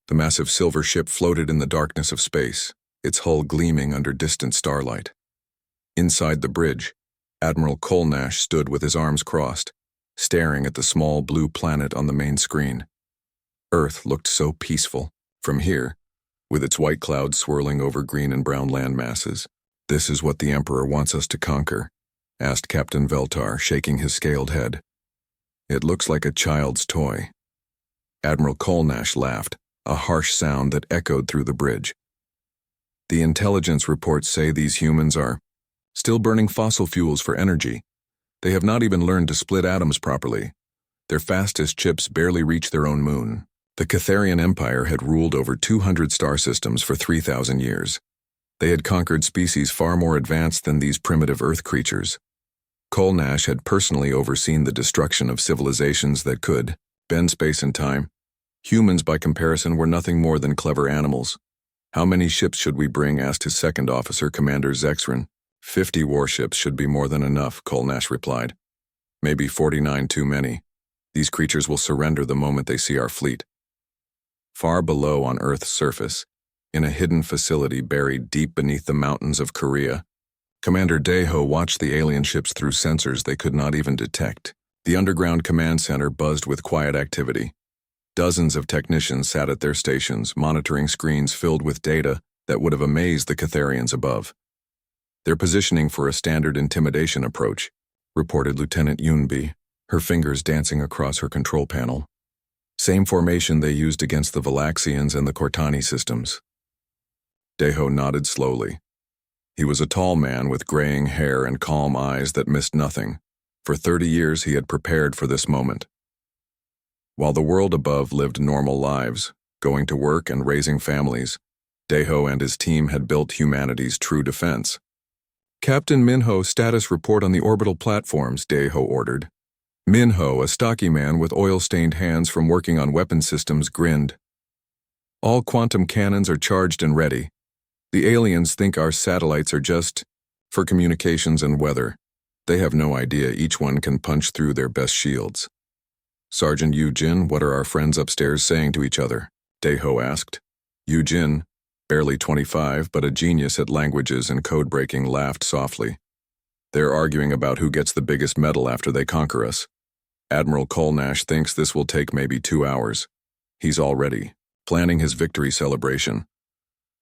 The massive silver ship floated in the darkness of space, its hull gleaming under distant starlight. Inside the bridge, Admiral Colnash stood with his arms crossed, staring at the small blue planet on the main screen. Earth looked so peaceful. From here, with its white clouds swirling over green and brown land masses. "This is what the Emperor wants us to conquer?" asked Captain Veltar, shaking his scaled head. "It looks like a child's toy." Admiral Colnash laughed, a harsh sound that echoed through the bridge. "The intelligence reports say these humans are still burning fossil fuels for energy. They have not even learned to split atoms properly. Their fastest chips barely reach their own moon." The Catharian Empire had ruled over 200 star systems for 3,000 years. They had conquered species far more advanced than these primitive Earth creatures. Colnash had personally overseen the destruction of civilizations that could bend space and time. Humans, by comparison, were nothing more than clever animals. "How many ships should we bring?" asked his second officer, Commander Zexrin. 50 warships should be more than enough," Colnash replied. "Maybe 49 too many. These creatures will surrender the moment they see our fleet." Far below on Earth's surface, in a hidden facility buried deep beneath the mountains of Korea, Commander Daeho watched the alien ships through sensors they could not even detect. The underground command center buzzed with quiet activity. Dozens of technicians sat at their stations, monitoring screens filled with data that would have amazed the Catharians above. "They're positioning for a standard intimidation approach," reported Lieutenant Yunbi, her fingers dancing across her control panel. "Same formation they used against the Valaxians and the Cortani systems." Daeho nodded slowly. He was a tall man with graying hair and calm eyes that missed nothing. For 30 years he had prepared for this moment. While the world above lived normal lives, going to work and raising families, Daeho and his team had built humanity's true defense. "Captain Minho, status report on the orbital platforms," Daeho ordered. Minho, a stocky man with oil-stained hands from working on weapon systems, grinned. "All quantum cannons are charged and ready. The aliens think our satellites are just for communications and weather. They have no idea each one can punch through their best shields." "Sergeant Yu-Jin, what are our friends upstairs saying to each other?" Daeho asked. Yu-Jin, barely 25 but a genius at languages and code-breaking, laughed softly. "They're arguing about who gets the biggest medal after they conquer us. Admiral Colnash thinks this will take maybe 2 hours. He's already planning his victory celebration."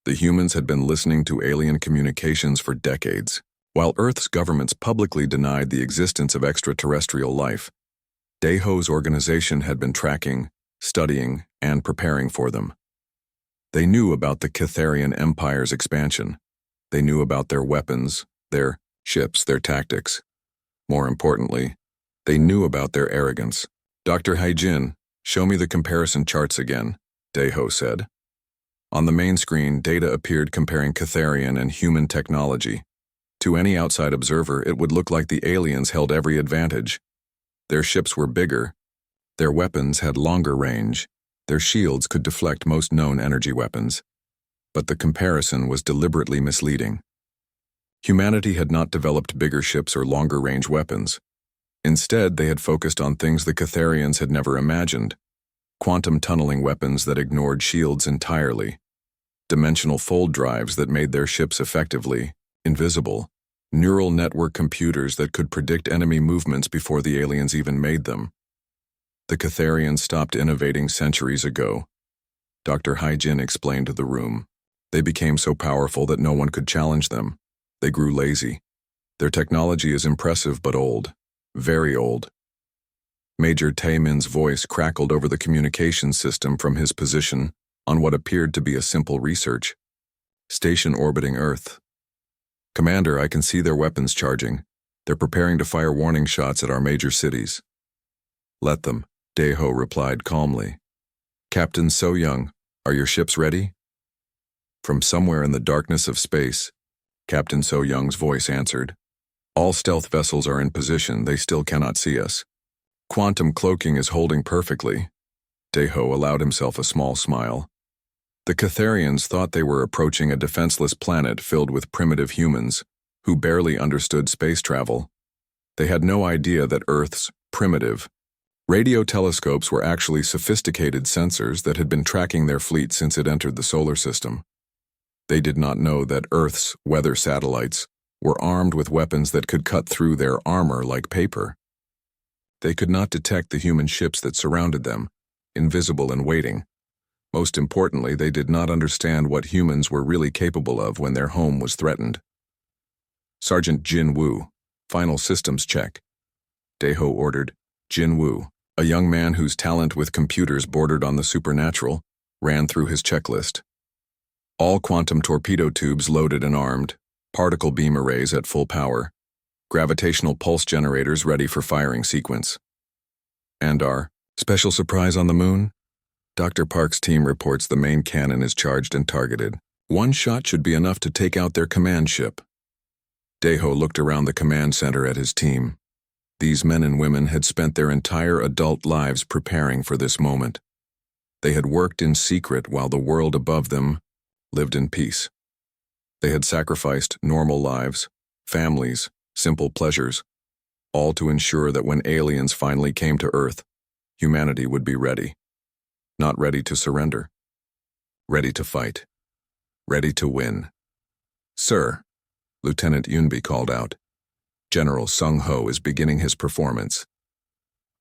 The humans had been listening to alien communications for decades. While Earth's governments publicly denied the existence of extraterrestrial life, Daeho's organization had been tracking, studying, and preparing for them. They knew about the Catharian Empire's expansion. They knew about their weapons, their ships, their tactics. More importantly, they knew about their arrogance. "Dr. Haijin, show me the comparison charts again," Daeho said. On the main screen, data appeared comparing Catharian and human technology. To any outside observer, it would look like the aliens held every advantage. Their ships were bigger, their weapons had longer range, their shields could deflect most known energy weapons. But the comparison was deliberately misleading. Humanity had not developed bigger ships or longer-range weapons. Instead, they had focused on things the Catharians had never imagined. Quantum tunneling weapons that ignored shields entirely. Dimensional fold drives that made their ships effectively invisible. Neural network computers that could predict enemy movements before the aliens even made them. The Catharians stopped innovating centuries ago. Dr. Haijin explained to the room. They became so powerful that no one could challenge them. They grew lazy. Their technology is impressive but old. Very old. Major Taemin's voice crackled over the communications system from his position on what appeared to be a simple research station orbiting Earth. "Commander, I can see their weapons charging. They're preparing to fire warning shots at our major cities." "Let them," Daeho replied calmly. "Captain So Young, are your ships ready?" From somewhere in the darkness of space, Captain So Young's voice answered. "All stealth vessels are in position. They still cannot see us. Quantum cloaking is holding perfectly." Daeho allowed himself a small smile. The Catharians thought they were approaching a defenseless planet filled with primitive humans who barely understood space travel. They had no idea that Earth's primitive Radio telescopes were actually sophisticated sensors that had been tracking their fleet since it entered the solar system. They did not know that Earth's weather satellites were armed with weapons that could cut through their armor like paper. They could not detect the human ships that surrounded them, invisible and waiting. Most importantly, they did not understand what humans were really capable of when their home was threatened. Sergeant Jin Woo, final systems check. Daeho ordered. Jin Woo, a young man whose talent with computers bordered on the supernatural, ran through his checklist. All quantum torpedo tubes loaded and armed, particle beam arrays at full power, gravitational pulse generators ready for firing sequence. And our special surprise on the moon? Dr. Park's team reports the main cannon is charged and targeted. One shot should be enough to take out their command ship. Daeho looked around the command center at his team. These men and women had spent their entire adult lives preparing for this moment. They had worked in secret while the world above them lived in peace. They had sacrificed normal lives, families, simple pleasures, all to ensure that when aliens finally came to Earth, humanity would be ready. Not ready to surrender. Ready to fight. Ready to win. "Sir," Lieutenant Yunbi called out, "General Sung Ho is beginning his performance."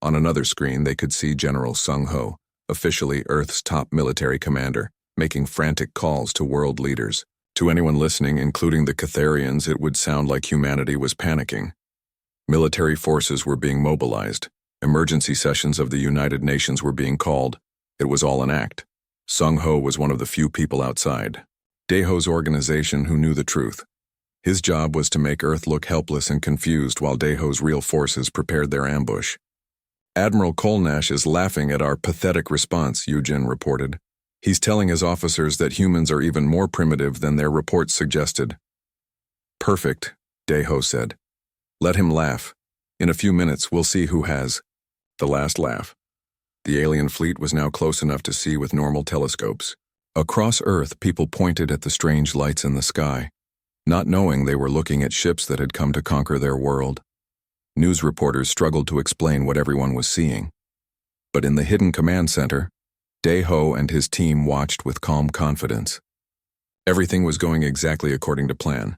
On another screen, they could see General Sung Ho, officially Earth's top military commander, making frantic calls to world leaders. To anyone listening, including the Catharians, it would sound like humanity was panicking. Military forces were being mobilized. Emergency sessions of the United Nations were being called. It was all an act. Sung Ho was one of the few people outside. Daeho's organization who knew the truth. His job was to make Earth look helpless and confused while Daeho's real forces prepared their ambush. "Admiral Kolnash is laughing at our pathetic response," Yujin reported. "He's telling his officers that humans are even more primitive than their reports suggested." "Perfect," Daeho said. "Let him laugh. In a few minutes, we'll see who has the last laugh." The alien fleet was now close enough to see with normal telescopes. Across Earth, people pointed at the strange lights in the sky, not knowing they were looking at ships that had come to conquer their world. News reporters struggled to explain what everyone was seeing. But in the hidden command center, Daeho and his team watched with calm confidence. Everything was going exactly according to plan.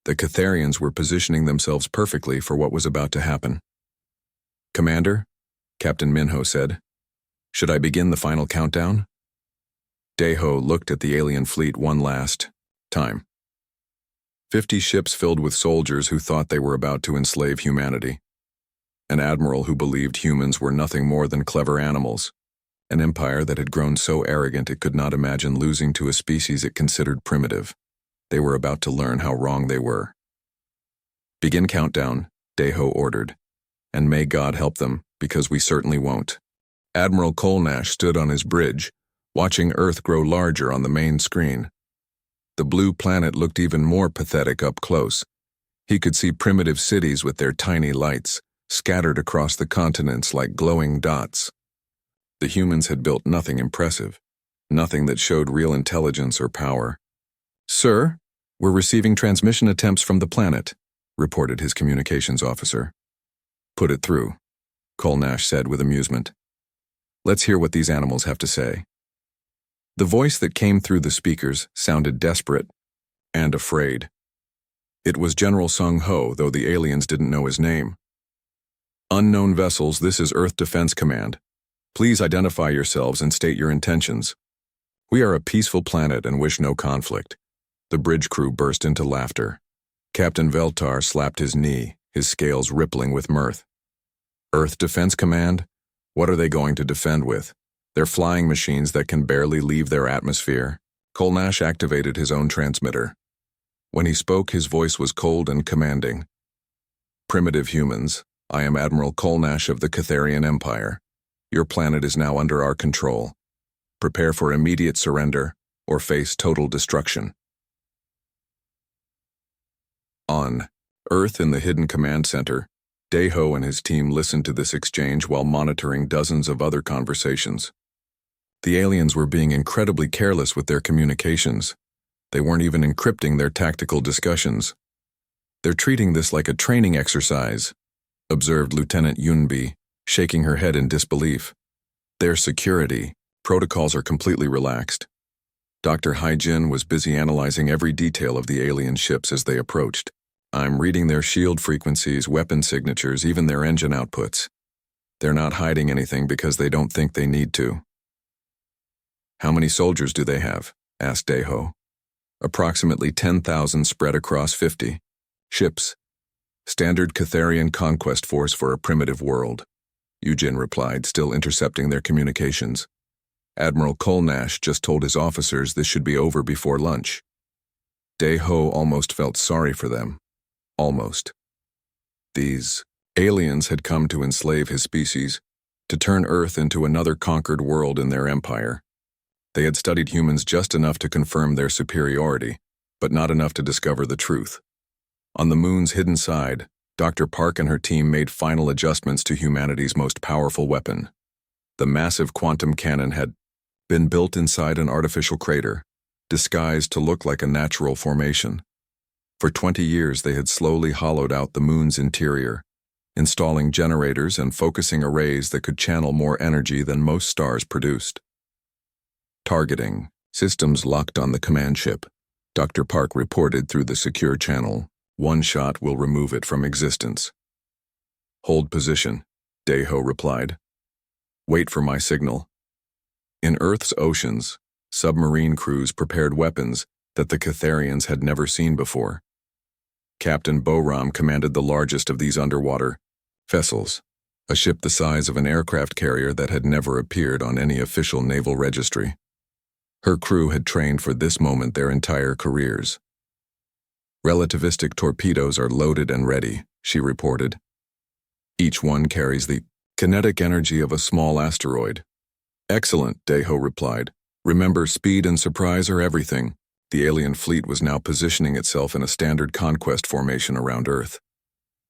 The Catharians were positioning themselves perfectly for what was about to happen. "Commander," Captain Minho said, "should I begin the final countdown?" Daeho looked at the alien fleet one last time. 50 ships filled with soldiers who thought they were about to enslave humanity. An admiral who believed humans were nothing more than clever animals. An empire that had grown so arrogant it could not imagine losing to a species it considered primitive. They were about to learn how wrong they were. "Begin countdown," Daeho ordered. "And may God help them, because we certainly won't." Admiral Kolnash stood on his bridge, watching Earth grow larger on the main screen. The blue planet looked even more pathetic up close. He could see primitive cities with their tiny lights, scattered across the continents like glowing dots. The humans had built nothing impressive, nothing that showed real intelligence or power. "Sir, we're receiving transmission attempts from the planet," reported his communications officer. "Put it through," Kolnash said with amusement. "Let's hear what these animals have to say." The voice that came through the speakers sounded desperate and afraid. It was General Sung Ho, though the aliens didn't know his name. "Unknown vessels, this is Earth Defense Command. Please identify yourselves and state your intentions. We are a peaceful planet and wish no conflict." The bridge crew burst into laughter. Captain Veltar slapped his knee, his scales rippling with mirth. "Earth Defense Command? What are they going to defend with? They're flying machines that can barely leave their atmosphere." Kolnash activated his own transmitter. When he spoke, his voice was cold and commanding. "Primitive humans, I am Admiral Kolnash of the Catharian Empire. Your planet is now under our control. Prepare for immediate surrender or face total destruction." On Earth in the hidden command center, Daeho and his team listened to this exchange while monitoring dozens of other conversations. The aliens were being incredibly careless with their communications. They weren't even encrypting their tactical discussions. "They're treating this like a training exercise," observed Lieutenant Yunbi, shaking her head in disbelief. Their security protocols are completely relaxed. Dr. Haijin was busy analyzing every detail of the alien ships as they approached. I'm reading their shield frequencies, weapon signatures, even their engine outputs. They're not hiding anything because they don't think they need to. How many soldiers do they have? Asked Daeho. Approximately 10,000 spread across 50 ships. Standard Catharian conquest force for a primitive world, Yujin replied, still intercepting their communications. Admiral Kolnash just told his officers this should be over before lunch. Daeho almost felt sorry for them. Almost. These aliens had come to enslave his species, to turn Earth into another conquered world in their empire. They had studied humans just enough to confirm their superiority, but not enough to discover the truth. On the moon's hidden side, Dr. Park and her team made final adjustments to humanity's most powerful weapon. The massive quantum cannon had been built inside an artificial crater, disguised to look like a natural formation. For 20 years they had slowly hollowed out the moon's interior, installing generators and focusing arrays that could channel more energy than most stars produced. Targeting systems locked on the command ship, Dr. Park reported through the secure channel. One shot will remove it from existence. Hold position, Daeho replied. Wait for my signal. In Earth's oceans, submarine crews prepared weapons that the Catharians had never seen before. Captain Boram commanded the largest of these underwater vessels, a ship the size of an aircraft carrier that had never appeared on any official naval registry. Her crew had trained for this moment their entire careers. Relativistic torpedoes are loaded and ready, she reported. Each one carries the kinetic energy of a small asteroid. Excellent, Daeho replied. Remember, speed and surprise are everything. The alien fleet was now positioning itself in a standard conquest formation around Earth.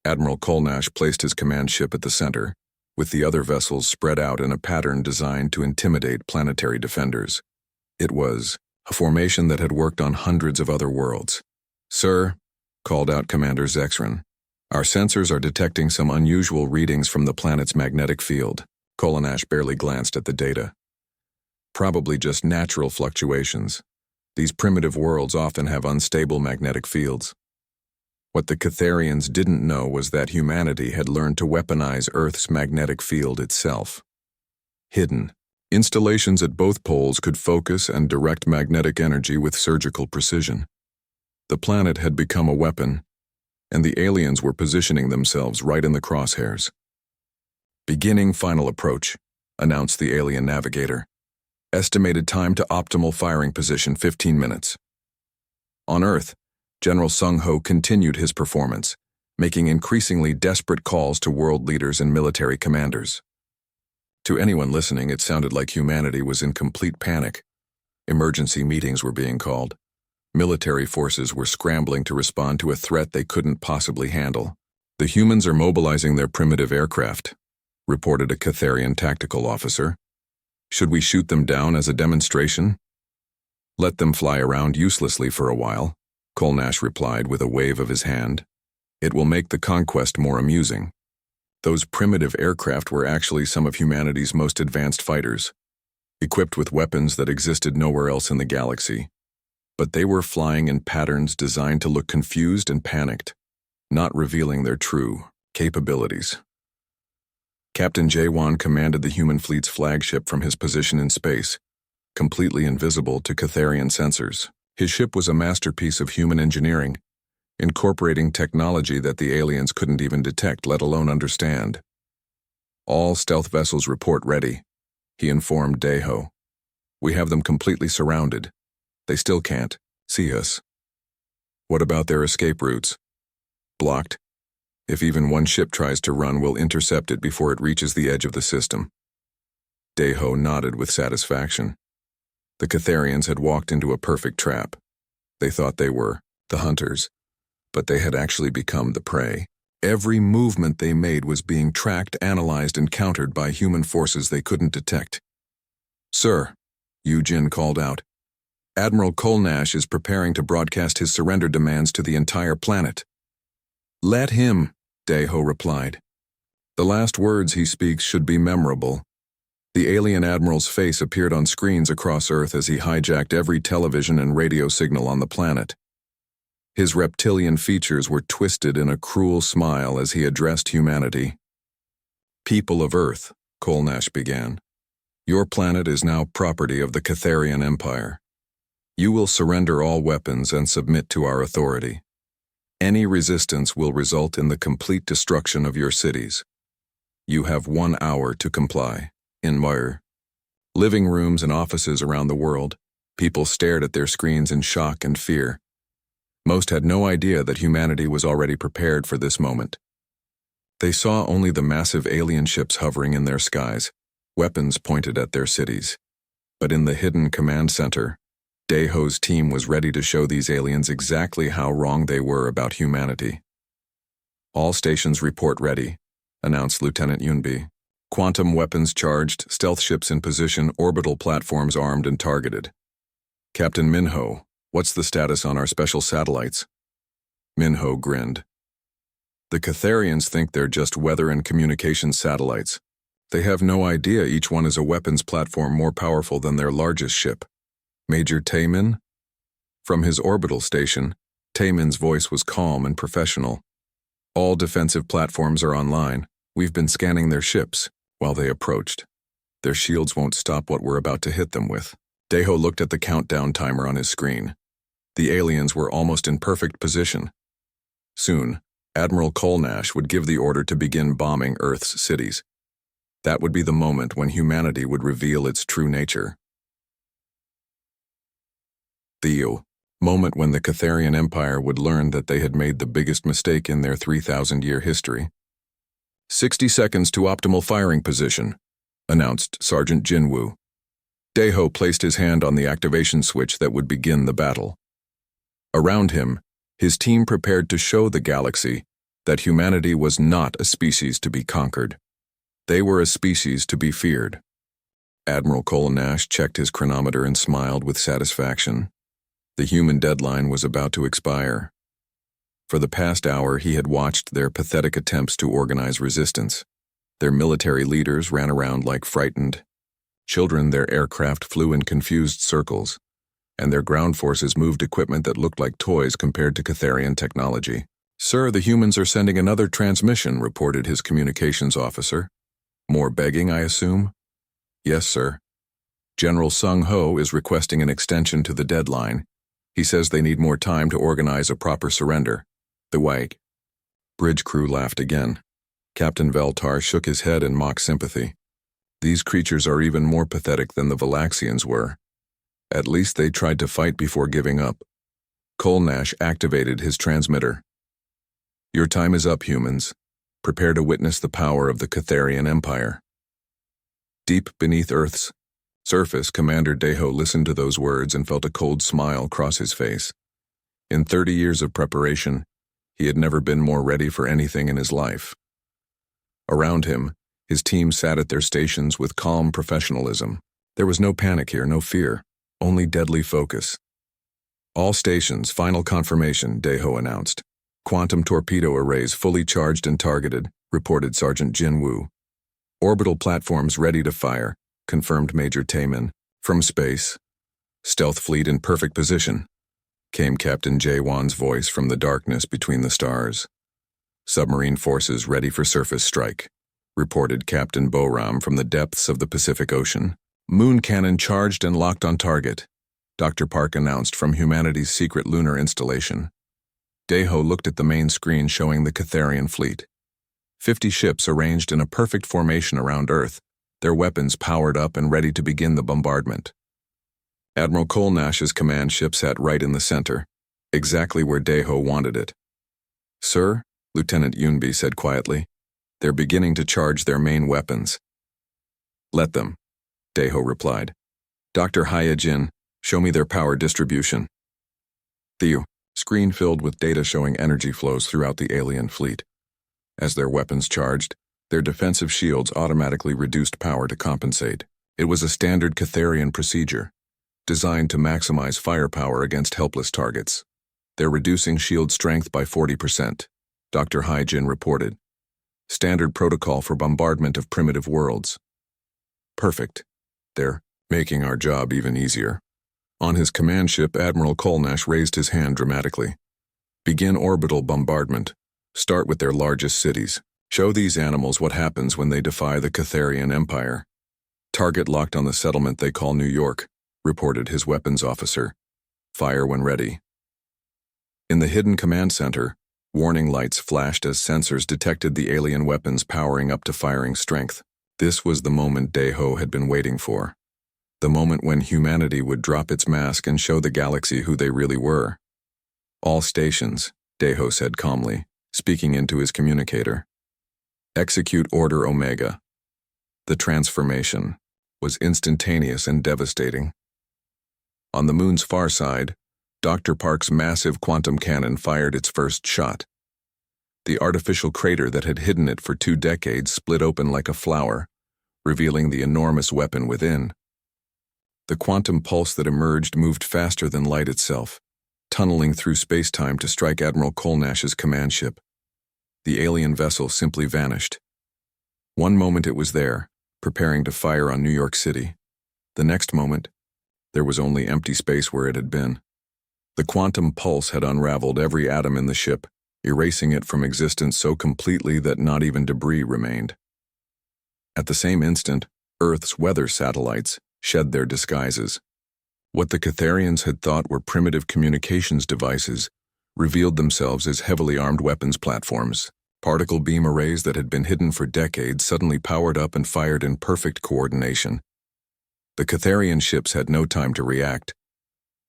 Admiral Kolnash placed his command ship at the center, with the other vessels spread out in a pattern designed to intimidate planetary defenders. It was a formation that had worked on hundreds of other worlds. Sir, called out Commander Zexran, our sensors are detecting some unusual readings from the planet's magnetic field. Kolnash barely glanced at the data. Probably just natural fluctuations. These primitive worlds often have unstable magnetic fields. What the Catharians didn't know was that humanity had learned to weaponize Earth's magnetic field itself. Hidden, installations at both poles could focus and direct magnetic energy with surgical precision. The planet had become a weapon, and the aliens were positioning themselves right in the crosshairs. Beginning final approach, announced the alien navigator. Estimated time to optimal firing position 15 minutes. On Earth, General Sung Ho continued his performance, making increasingly desperate calls to world leaders and military commanders. To anyone listening, it sounded like humanity was in complete panic. Emergency meetings were being called. Military forces were scrambling to respond to a threat they couldn't possibly handle. The humans are mobilizing their primitive aircraft, reported a Catharian tactical officer. Should we shoot them down as a demonstration? Let them fly around uselessly for a while, Kolnash replied with a wave of his hand. It will make the conquest more amusing. Those primitive aircraft were actually some of humanity's most advanced fighters, equipped with weapons that existed nowhere else in the galaxy. But they were flying in patterns designed to look confused and panicked, not revealing their true capabilities. Captain Jaewon commanded the human fleet's flagship from his position in space, completely invisible to Catharian sensors. His ship was a masterpiece of human engineering, incorporating technology that the aliens couldn't even detect, let alone understand. All stealth vessels report ready, he informed Daeho. We have them completely surrounded. They still can't see us. What about their escape routes? Blocked. If even one ship tries to run, we'll intercept it before it reaches the edge of the system. Daeho nodded with satisfaction. The Catharians had walked into a perfect trap. They thought they were the hunters, but they had actually become the prey. Every movement they made was being tracked, analyzed, and countered by human forces they couldn't detect. Sir, Yujin called out, Admiral Kolnash is preparing to broadcast his surrender demands to the entire planet. Let him, Daeho replied. The last words he speaks should be memorable. The alien admiral's face appeared on screens across Earth as he hijacked every television and radio signal on the planet. His reptilian features were twisted in a cruel smile as he addressed humanity. "People of Earth," Kolnash began, "your planet is now property of the Catharian Empire. You will surrender all weapons and submit to our authority. Any resistance will result in the complete destruction of your cities. You have 1 hour to comply." In Mir, living rooms and offices around the world, people stared at their screens in shock and fear. Most had no idea that humanity was already prepared for this moment. They saw only the massive alien ships hovering in their skies, weapons pointed at their cities. But in the hidden command center, Daeho's team was ready to show these aliens exactly how wrong they were about humanity. "All stations report ready," announced Lieutenant Yunbi. "Quantum weapons charged, stealth ships in position, orbital platforms armed and targeted." "Captain Minho, what's the status on our special satellites?" Minho grinned. "The Catharians think they're just weather and communications satellites. They have no idea each one is a weapons platform more powerful than their largest ship." "Major Taemin?" From his orbital station, Taemin's voice was calm and professional. "All defensive platforms are online. We've been scanning their ships." While they approached, "Their shields won't stop what we're about to hit them with." Daeho looked at the countdown timer on his screen. The aliens were almost in perfect position. Soon, Admiral Kolnash would give the order to begin bombing Earth's cities. That would be the moment when humanity would reveal its true nature. The moment when the Catharian Empire would learn that they had made the biggest mistake in their 3,000-year history. 60 seconds to optimal firing position," announced Sergeant Jinwoo. Daeho placed his hand on the activation switch that would begin the battle. Around him, his team prepared to show the galaxy that humanity was not a species to be conquered. They were a species to be feared. Admiral Kolnash checked his chronometer and smiled with satisfaction. The human deadline was about to expire. For the past hour, he had watched their pathetic attempts to organize resistance. Their military leaders ran around like frightened children, their aircraft flew in confused circles, and their ground forces moved equipment that looked like toys compared to Catharian technology. "Sir, the humans are sending another transmission," reported his communications officer. "More begging, I assume?" "Yes, sir. General Sung Ho is requesting an extension to the deadline. He says they need more time to organize a proper surrender." The WAG bridge crew laughed again. Captain Veltar shook his head in mock sympathy. "These creatures are even more pathetic than the Valaxians were. At least they tried to fight before giving up." Kolnash activated his transmitter. "Your time is up, humans. Prepare to witness the power of the Catharian Empire." Deep beneath Earth's surface, Commander Daeho listened to those words and felt a cold smile cross his face. In 30 years of preparation, he had never been more ready for anything in his life. Around him, his team sat at their stations with calm professionalism. There was no panic here, no fear, only deadly focus. "All stations, final confirmation," Daeho announced. "Quantum torpedo arrays fully charged and targeted," reported Sergeant Jinwoo. "Orbital platforms ready to fire," confirmed Major Taemin. "From space, stealth fleet in perfect position," came Captain Jaewon's voice from the darkness between the stars. "Submarine forces ready for surface strike," reported Captain Boram from the depths of the Pacific Ocean. "Moon cannon charged and locked on target," Dr. Park announced from humanity's secret lunar installation. Daeho looked at the main screen showing the Catharian fleet. 50 ships arranged in a perfect formation around Earth, their weapons powered up and ready to begin the bombardment. Admiral Kolnash's command ship sat right in the center, exactly where Daeho wanted it. "Sir," Lieutenant Yunbi said quietly, "they're beginning to charge their main weapons." "Let them," Daeho replied. "Dr. Hyajin, show me their power distribution." The screen filled with data showing energy flows throughout the alien fleet. As their weapons charged, their defensive shields automatically reduced power to compensate. It was a standard Catharian procedure, designed to maximize firepower against helpless targets. "They're reducing shield strength by 40%, Dr. Hyjin reported. Standard protocol for bombardment of primitive worlds. Perfect. They're making our job even easier. On his command ship, Admiral Kolnash raised his hand dramatically. Begin orbital bombardment. Start with their largest cities. Show these animals what happens when they defy the Catharian Empire. Target locked on the settlement they call New York, reported his weapons officer. Fire when ready. In the hidden command center, warning lights flashed as sensors detected the alien weapons powering up to firing strength. This was the moment Deho had been waiting for. The moment when humanity would drop its mask and show the galaxy who they really were. All stations, Deho said calmly, speaking into his communicator. Execute Order Omega. The transformation was instantaneous and devastating. On the moon's far side, Dr. Park's massive quantum cannon fired its first shot. The artificial crater that had hidden it for 2 decades split open like a flower, revealing the enormous weapon within. The quantum pulse that emerged moved faster than light itself, tunneling through space-time to strike Admiral Kolnash's command ship. The alien vessel simply vanished. One moment it was there, preparing to fire on New York City. The next moment, there was only empty space where it had been. The quantum pulse had unraveled every atom in the ship, erasing it from existence so completely that not even debris remained. At the same instant, Earth's weather satellites shed their disguises. What the Catharians had thought were primitive communications devices revealed themselves as heavily armed weapons platforms. Particle beam arrays that had been hidden for decades suddenly powered up and fired in perfect coordination. The Catharian ships had no time to react.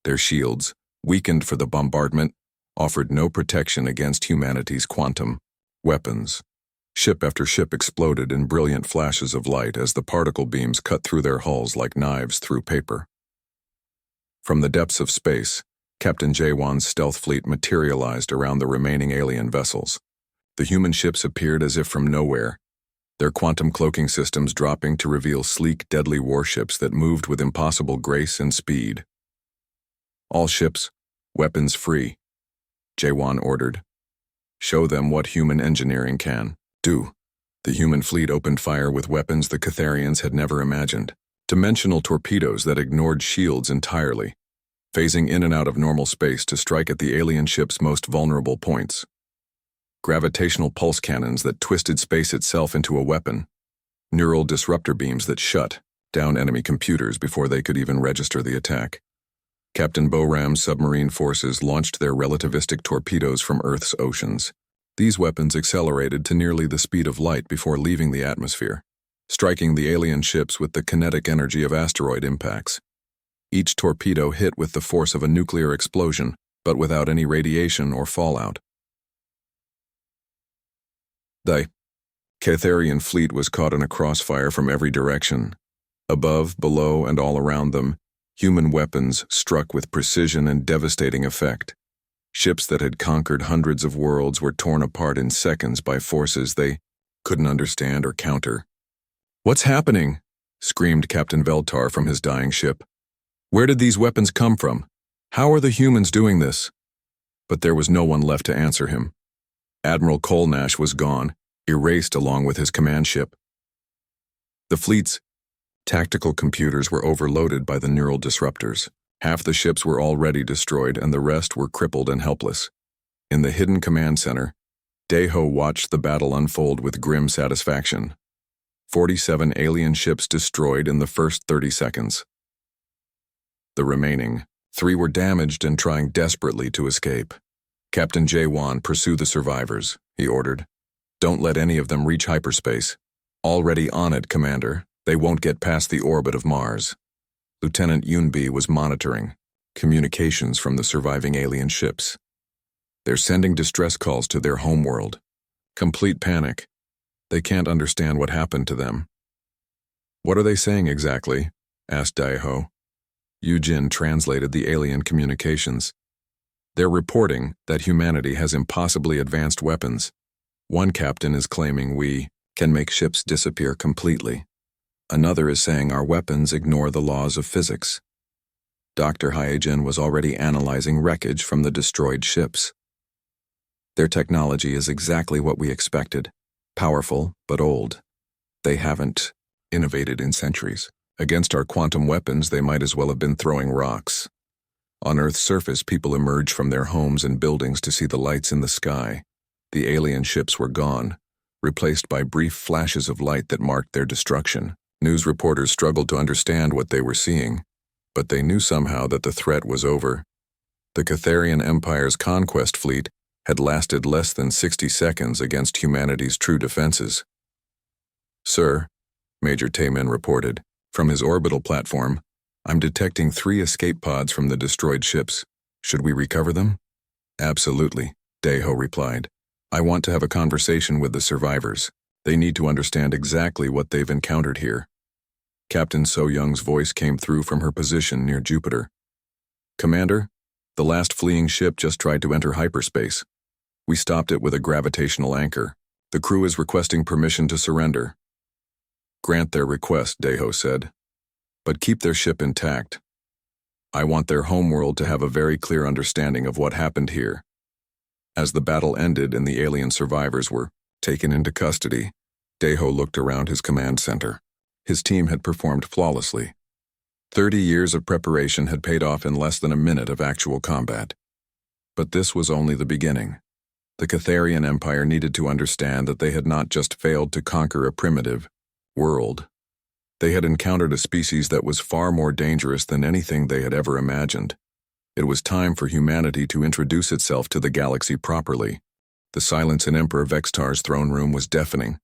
Their shields, weakened for the bombardment, offered no protection against humanity's quantum weapons. Ship after ship exploded in brilliant flashes of light as the particle beams cut through their hulls like knives through paper. From the depths of space, Captain Jawan's stealth fleet materialized around the remaining alien vessels. The human ships appeared as if from nowhere, their quantum cloaking systems dropping to reveal sleek, deadly warships that moved with impossible grace and speed. All ships, weapons free, Jawan ordered. Show them what human engineering can do. The human fleet opened fire with weapons the Catharians had never imagined. Dimensional torpedoes that ignored shields entirely, phasing in and out of normal space to strike at the alien ship's most vulnerable points. Gravitational pulse cannons that twisted space itself into a weapon. Neural disruptor beams that shut down enemy computers before they could even register the attack. Captain Boram's submarine forces launched their relativistic torpedoes from Earth's oceans. These weapons accelerated to nearly the speed of light before leaving the atmosphere, striking the alien ships with the kinetic energy of asteroid impacts. Each torpedo hit with the force of a nuclear explosion, but without any radiation or fallout. The Catharian fleet was caught in a crossfire from every direction. Above, below, and all around them, human weapons struck with precision and devastating effect. Ships that had conquered hundreds of worlds were torn apart in seconds by forces they couldn't understand or counter. "What's happening?" screamed Captain Veltar from his dying ship. "Where did these weapons come from? How are the humans doing this?" But there was no one left to answer him. Admiral Kolnash was gone, erased along with his command ship. The fleet's tactical computers were overloaded by the neural disruptors. Half the ships were already destroyed and the rest were crippled and helpless. In the hidden command center, Deho watched the battle unfold with grim satisfaction. 47 alien ships destroyed in the first 30 seconds. The remaining 3 were damaged and trying desperately to escape. "Captain Jawan, pursue the survivors," he ordered. "Don't let any of them reach hyperspace. Already on it, Commander. They won't get past the orbit of Mars." Lieutenant Yunbi was monitoring communications from the surviving alien ships. They're sending distress calls to their homeworld. Complete panic. They can't understand what happened to them. "What are they saying exactly?" asked Daiho. Yujin translated the alien communications. "They're reporting that humanity has impossibly advanced weapons. One captain is claiming we can make ships disappear completely. Another is saying our weapons ignore the laws of physics. Dr. Hyojin was already analyzing wreckage from the destroyed ships. Their technology is exactly what we expected. Powerful, but old. They haven't innovated in centuries. Against our quantum weapons, they might as well have been throwing rocks. On Earth's surface, people emerged from their homes and buildings to see the lights in the sky. The alien ships were gone, replaced by brief flashes of light that marked their destruction. News reporters struggled to understand what they were seeing, but they knew somehow that the threat was over. The Catharian Empire's conquest fleet had lasted less than 60 seconds against humanity's true defenses. "Sir," Major Tayman reported, from his orbital platform, "I'm detecting 3 escape pods from the destroyed ships. Should we recover them?" "Absolutely," Daeho replied. "I want to have a conversation with the survivors. They need to understand exactly what they've encountered here." Captain So-Young's voice came through from her position near Jupiter. "Commander, the last fleeing ship just tried to enter hyperspace. We stopped it with a gravitational anchor. The crew is requesting permission to surrender." "Grant their request," Daeho said. "But keep their ship intact. I want their homeworld to have a very clear understanding of what happened here." As the battle ended and the alien survivors were taken into custody, Daeho looked around his command center. His team had performed flawlessly. 30 years of preparation had paid off in less than a minute of actual combat. But this was only the beginning. The Catharian Empire needed to understand that they had not just failed to conquer a primitive world. They had encountered a species that was far more dangerous than anything they had ever imagined. It was time for humanity to introduce itself to the galaxy properly. The silence in Emperor Vextar's throne room was deafening.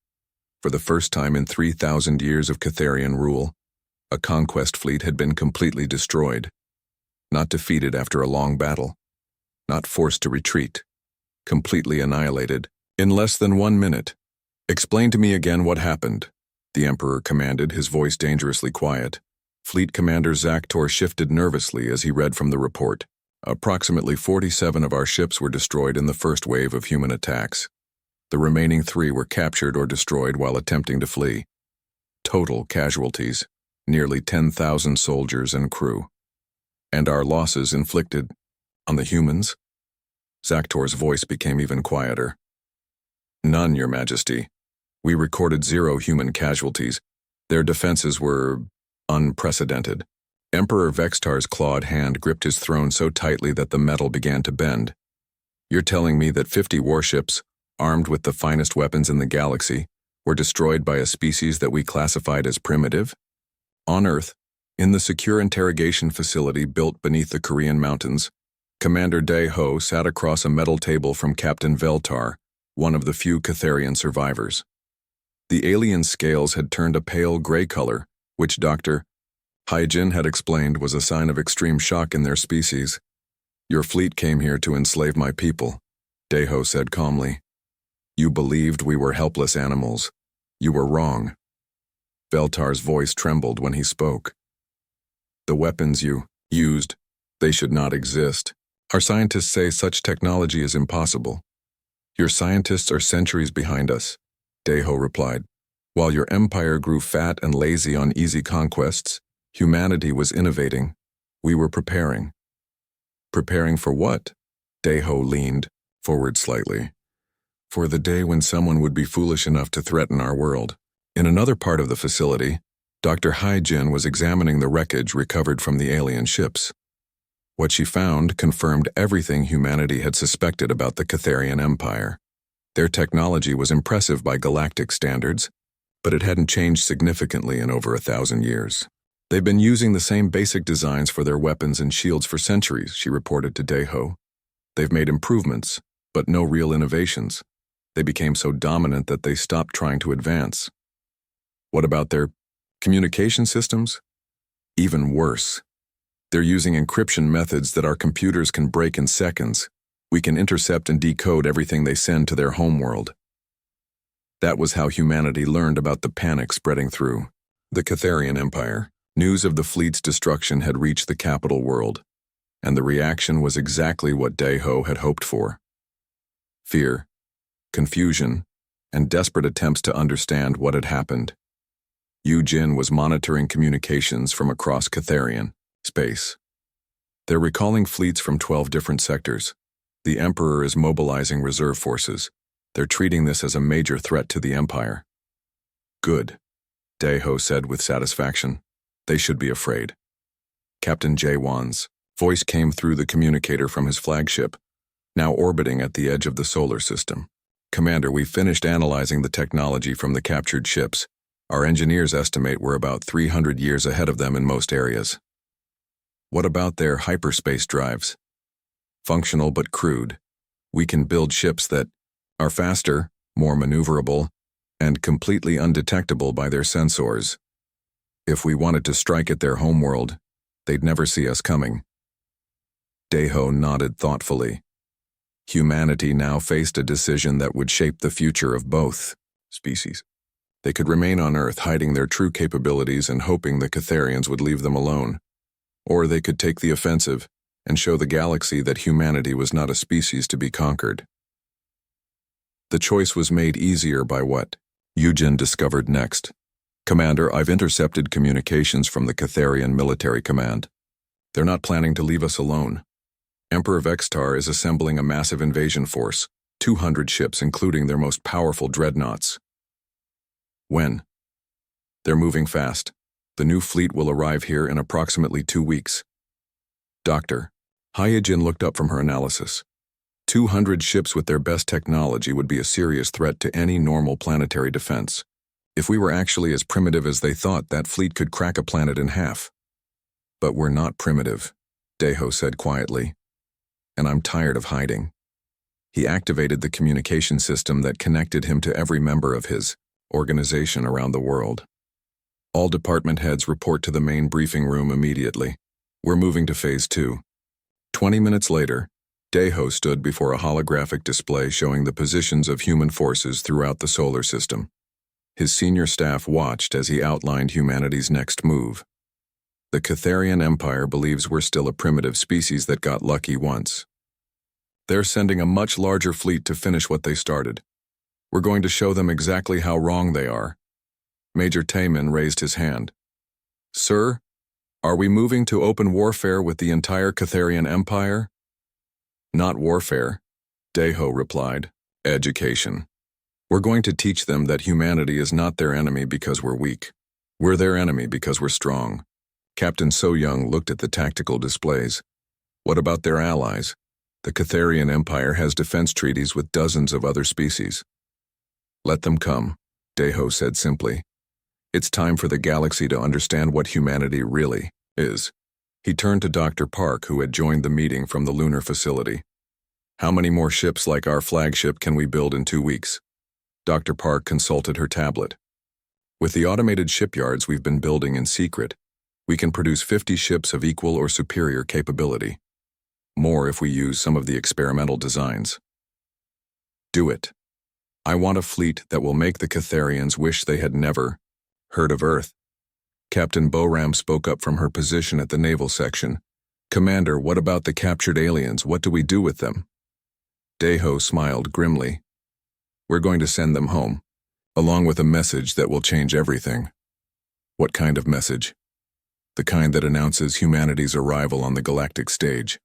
For the first time in 3,000 years of Catharian rule, a conquest fleet had been completely destroyed. Not defeated after a long battle. Not forced to retreat. Completely annihilated. In less than 1 minute. "Explain to me again what happened," the Emperor commanded, his voice dangerously quiet. Fleet Commander Zaktor shifted nervously as he read from the report. "Approximately 47 of our ships were destroyed in the first wave of human attacks. The remaining 3 were captured or destroyed while attempting to flee. Total casualties, nearly 10,000 soldiers and crew. And our losses inflicted on the humans?" Zaktor's voice became even quieter. "None, Your Majesty. We recorded 0 human casualties. Their defenses were unprecedented." Emperor Vextar's clawed hand gripped his throne so tightly that the metal began to bend. "You're telling me that 50 warships, armed with the finest weapons in the galaxy, were destroyed by a species that we classified as primitive? On Earth, in the secure interrogation facility built beneath the Korean mountains, Commander Daeho sat across a metal table from Captain Veltar, one of the few Catharian survivors. The alien scales had turned a pale gray color, which Dr. Hyjin had explained was a sign of extreme shock in their species. "Your fleet came here to enslave my people," Daeho said calmly. "You believed we were helpless animals. You were wrong." Veltar's voice trembled when he spoke. "The weapons you used, they should not exist. Our scientists say such technology is impossible." "Your scientists are centuries behind us," Daeho replied. "While your empire grew fat and lazy on easy conquests, humanity was innovating. We were preparing." "Preparing for what?" Daeho leaned forward slightly. "For the day when someone would be foolish enough to threaten our world." In another part of the facility, Dr. Hyjin was examining the wreckage recovered from the alien ships. What she found confirmed everything humanity had suspected about the Catharian Empire. Their technology was impressive by galactic standards, but it hadn't changed significantly in over 1,000 years. "They've been using the same basic designs for their weapons and shields for centuries," she reported to Daeho. "They've made improvements, but no real innovations. They became so dominant that they stopped trying to advance." "What about their communication systems?" "Even worse. They're using encryption methods that our computers can break in seconds. We can intercept and decode everything they send to their homeworld." That was how humanity learned about the panic spreading through the Catharian Empire. News of the fleet's destruction had reached the capital world, and the reaction was exactly what Daeho had hoped for. Fear, confusion, and desperate attempts to understand what had happened. Jin was monitoring communications from across Catharian space. "They're recalling fleets from 12 different sectors. The Emperor is mobilizing reserve forces. They're treating this as a major threat to the Empire. Good, Daeho said with satisfaction. They should be afraid. Captain Jae-won's voice came through the communicator from his flagship, now orbiting at the edge of the solar system. Commander, we've finished analyzing the technology from the captured ships. Our engineers estimate we're about 300 years ahead of them in most areas. What about their hyperspace drives? Functional but crude. We can build ships that are faster, more maneuverable, and completely undetectable by their sensors. If we wanted to strike at their homeworld, they'd never see us coming. Daeho nodded thoughtfully. Humanity now faced a decision that would shape the future of both species. They could remain on Earth hiding their true capabilities and hoping the Catharians would leave them alone. Or they could take the offensive and show the galaxy that humanity was not a species to be conquered. The choice was made easier by what Yujin discovered next. Commander, I've intercepted communications from the Catharian military command. They're not planning to leave us alone. Emperor Vextar is assembling a massive invasion force, 200 ships including their most powerful dreadnoughts. When? They're moving fast. The new fleet will arrive here in approximately 2 weeks. Doctor, Hyojin looked up from her analysis. 200 ships with their best technology would be a serious threat to any normal planetary defense. If we were actually as primitive as they thought, that fleet could crack a planet in half. But we're not primitive, Daeho said quietly. And I'm tired of hiding. He activated the communication system that connected him to every member of his organization around the world. All department heads report to the main briefing room immediately. We're moving to Phase 2. 20 minutes later, Daeho stood before a holographic display showing the positions of human forces throughout the solar system. His senior staff watched as he outlined humanity's next move. The Catharian Empire believes we're still a primitive species that got lucky once. They're sending a much larger fleet to finish what they started. We're going to show them exactly how wrong they are. Major Taemin raised his hand. Sir, are we moving to open warfare with the entire Catharian Empire? Not warfare, Daeho replied. Education. We're going to teach them that humanity is not their enemy because we're weak. We're their enemy because we're strong. Captain So-young looked at the tactical displays. What about their allies? The Catharian Empire has defense treaties with dozens of other species. Let them come, Daeho said simply. It's time for the galaxy to understand what humanity really is. He turned to Dr. Park, who had joined the meeting from the lunar facility. How many more ships like our flagship can we build in 2 weeks? Dr. Park consulted her tablet. With the automated shipyards we've been building in secret, we can produce 50 ships of equal or superior capability. More if we use some of the experimental designs. Do it. I want a fleet that will make the Catharians wish they had never heard of Earth. Captain Boram spoke up from her position at the naval section. Commander, what about the captured aliens? What do we do with them? Daeho smiled grimly. We're going to send them home, along with a message that will change everything. What kind of message? The kind that announces humanity's arrival on the galactic stage.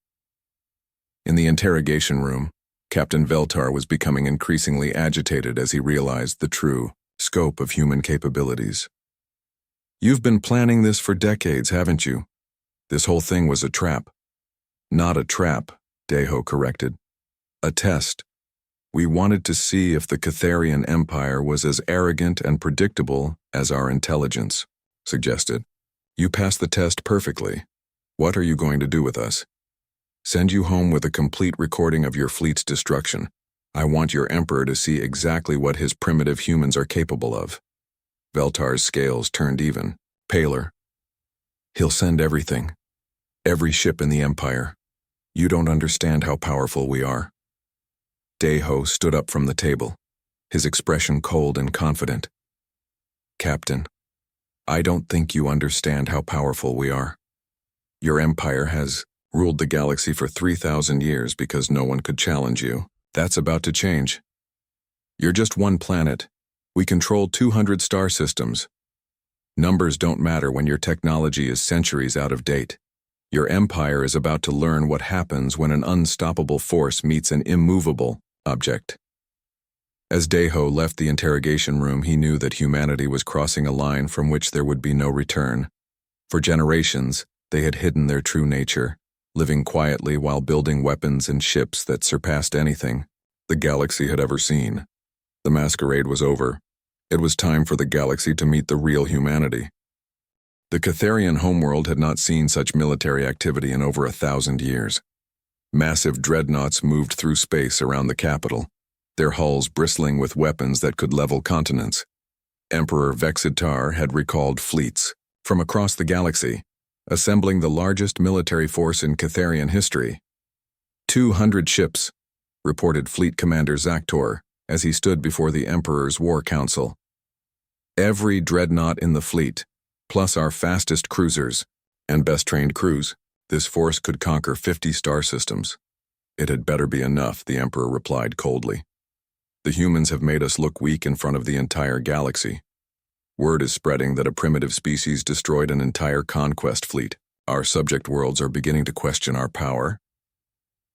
In the interrogation room, Captain Veltar was becoming increasingly agitated as he realized the true scope of human capabilities. You've been planning this for decades, haven't you? This whole thing was a trap. Not a trap, Daeho corrected. A test. We wanted to see if the Catharian Empire was as arrogant and predictable as our intelligence, suggested. You passed the test perfectly. What are you going to do with us? Send you home with a complete recording of your fleet's destruction. I want your emperor to see exactly what his primitive humans are capable of. Veltar's scales turned even, paler. He'll send everything. Every ship in the Empire. You don't understand how powerful we are. Daeho stood up from the table, his expression cold and confident. Captain, I don't think you understand how powerful we are. Your empire has ruled the galaxy for 3,000 years because no one could challenge you. That's about to change. You're just one planet. We control 200 star systems. Numbers don't matter when your technology is centuries out of date. Your empire is about to learn what happens when an unstoppable force meets an immovable object. As Deho left the interrogation room, he knew that humanity was crossing a line from which there would be no return. For generations, they had hidden their true nature, living quietly while building weapons and ships that surpassed anything the galaxy had ever seen. The masquerade was over. It was time for the galaxy to meet the real humanity. The Catharian homeworld had not seen such military activity in over 1,000 years. Massive dreadnoughts moved through space around the capital, their hulls bristling with weapons that could level continents. Emperor Vexitar had recalled fleets from across the galaxy, assembling the largest military force in Catharian history. 200 ships, reported Fleet Commander Zaktor as he stood before the Emperor's War Council. Every dreadnought in the fleet, plus our fastest cruisers and best-trained crews, this force could conquer 50 star systems. It had better be enough, the Emperor replied coldly. The humans have made us look weak in front of the entire galaxy. Word is spreading that a primitive species destroyed an entire conquest fleet. Our subject worlds are beginning to question our power.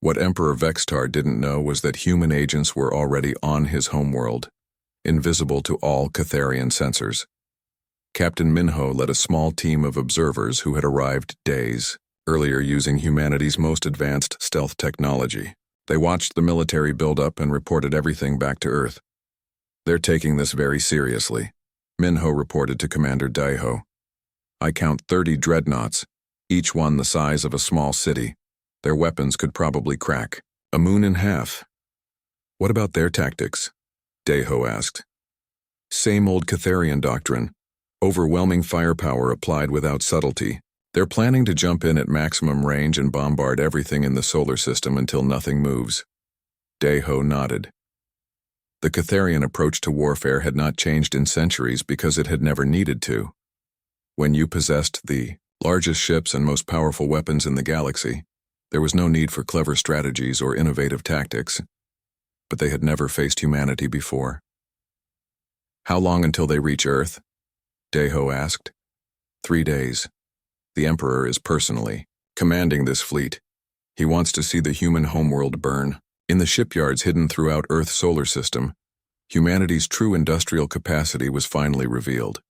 What Emperor Vextar didn't know was that human agents were already on his homeworld, invisible to all Catharian sensors. Captain Minho led a small team of observers who had arrived days earlier using humanity's most advanced stealth technology. They watched the military build up and reported everything back to Earth. They're taking this very seriously, Minho reported to Commander Daiho. I count 30 dreadnoughts, each one the size of a small city. Their weapons could probably crack a moon in half. What about their tactics? Daiho asked. Same old Catharian doctrine. Overwhelming firepower applied without subtlety. They're planning to jump in at maximum range and bombard everything in the solar system until nothing moves. Daiho nodded. The Catharian approach to warfare had not changed in centuries because it had never needed to. When you possessed the largest ships and most powerful weapons in the galaxy, there was no need for clever strategies or innovative tactics. But they had never faced humanity before. How long until they reach Earth? Daiho asked. 3 days. The Emperor is personally commanding this fleet. He wants to see the human homeworld burn. In the shipyards hidden throughout Earth's solar system, humanity's true industrial capacity was finally revealed.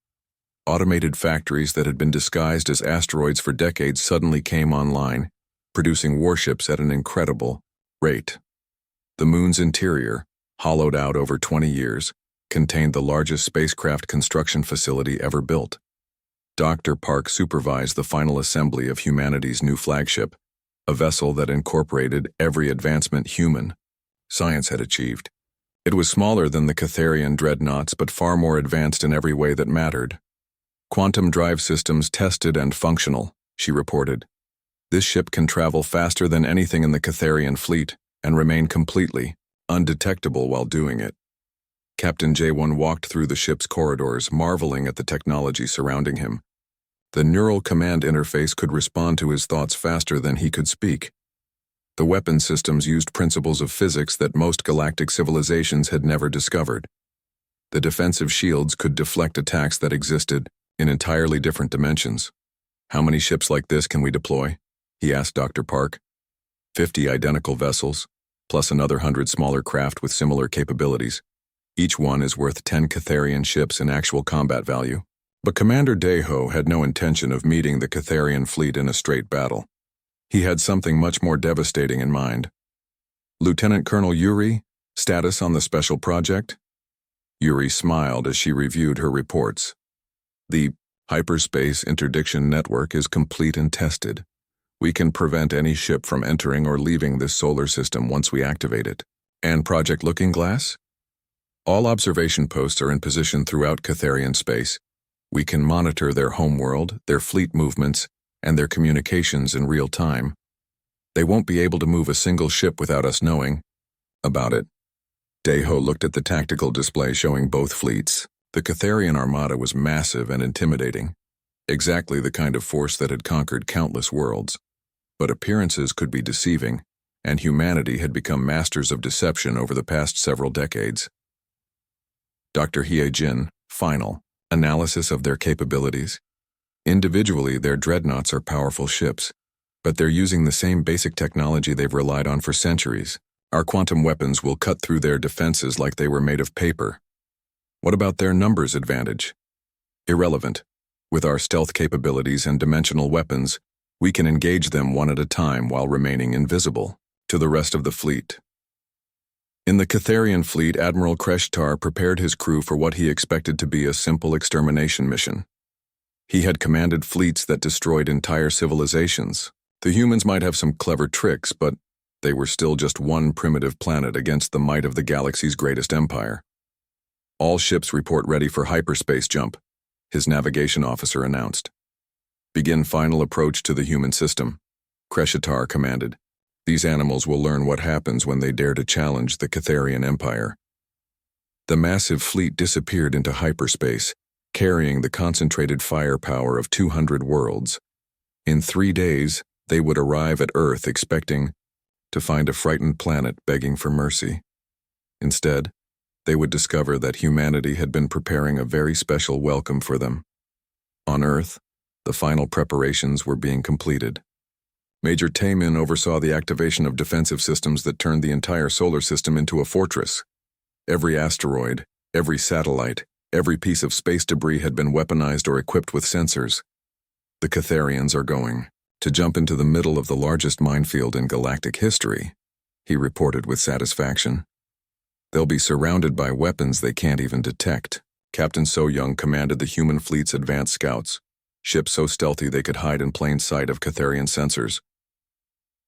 Automated factories that had been disguised as asteroids for decades suddenly came online, producing warships at an incredible rate. The moon's interior, hollowed out over 20 years, contained the largest spacecraft construction facility ever built. Dr. Park supervised the final assembly of humanity's new flagship, a vessel that incorporated every advancement human science had achieved. It was smaller than the Catharian dreadnoughts, but far more advanced in every way that mattered. Quantum drive systems tested and functional, she reported. This ship can travel faster than anything in the Catharian fleet and remain completely undetectable while doing it. Captain J1 walked through the ship's corridors, marveling at the technology surrounding him. The neural command interface could respond to his thoughts faster than he could speak. The weapon systems used principles of physics that most galactic civilizations had never discovered. The defensive shields could deflect attacks that existed in entirely different dimensions. How many ships like this can we deploy? He asked Dr. Park. 50 identical vessels, plus another 100 smaller craft with similar capabilities. Each one is worth 10 Catharian ships in actual combat value. But Commander Daiho had no intention of meeting the Catharian fleet in a straight battle. He had something much more devastating in mind. Lieutenant Colonel Yuri, status on the special project? Yuri smiled as she reviewed her reports. The hyperspace interdiction network is complete and tested. We can prevent any ship from entering or leaving this solar system once we activate it. And Project Looking Glass? All observation posts are in position throughout Catharian space. We can monitor their homeworld, their fleet movements, and their communications in real time. They won't be able to move a single ship without us knowing about it. Daiho looked at the tactical display showing both fleets. The Catharian armada was massive and intimidating, exactly the kind of force that had conquered countless worlds. But appearances could be deceiving, and humanity had become masters of deception over the past several decades. Dr. Hye-jin, final analysis of their capabilities. Individually, their dreadnoughts are powerful ships, but they're using the same basic technology they've relied on for centuries, Our quantum weapons will cut through their defenses like they were made of paper. What about their numbers advantage? Irrelevant. With our stealth capabilities and dimensional weapons, we can engage them one at a time while remaining invisible to the rest of the fleet. In the Catharian fleet, Admiral Kreshtar prepared his crew for what he expected to be a simple extermination mission. He had commanded fleets that destroyed entire civilizations. The humans might have some clever tricks, but they were still just one primitive planet against the might of the galaxy's greatest empire. All ships report ready for hyperspace jump, his navigation officer announced. Begin final approach to the human system, Kreshtar commanded. These animals will learn what happens when they dare to challenge the Catharian Empire. The massive fleet disappeared into hyperspace, carrying the concentrated firepower of 200 worlds. In 3 days, they would arrive at Earth expecting to find a frightened planet begging for mercy. Instead, they would discover that humanity had been preparing a very special welcome for them. On Earth, the final preparations were being completed. Major Taemin oversaw the activation of defensive systems that turned the entire solar system into a fortress. Every asteroid, every satellite, every piece of space debris had been weaponized or equipped with sensors. The Catharians are going to jump into the middle of the largest minefield in galactic history, he reported with satisfaction. They'll be surrounded by weapons they can't even detect. Captain So-Young commanded the human fleet's advanced scouts, ships so stealthy they could hide in plain sight of Catharian sensors.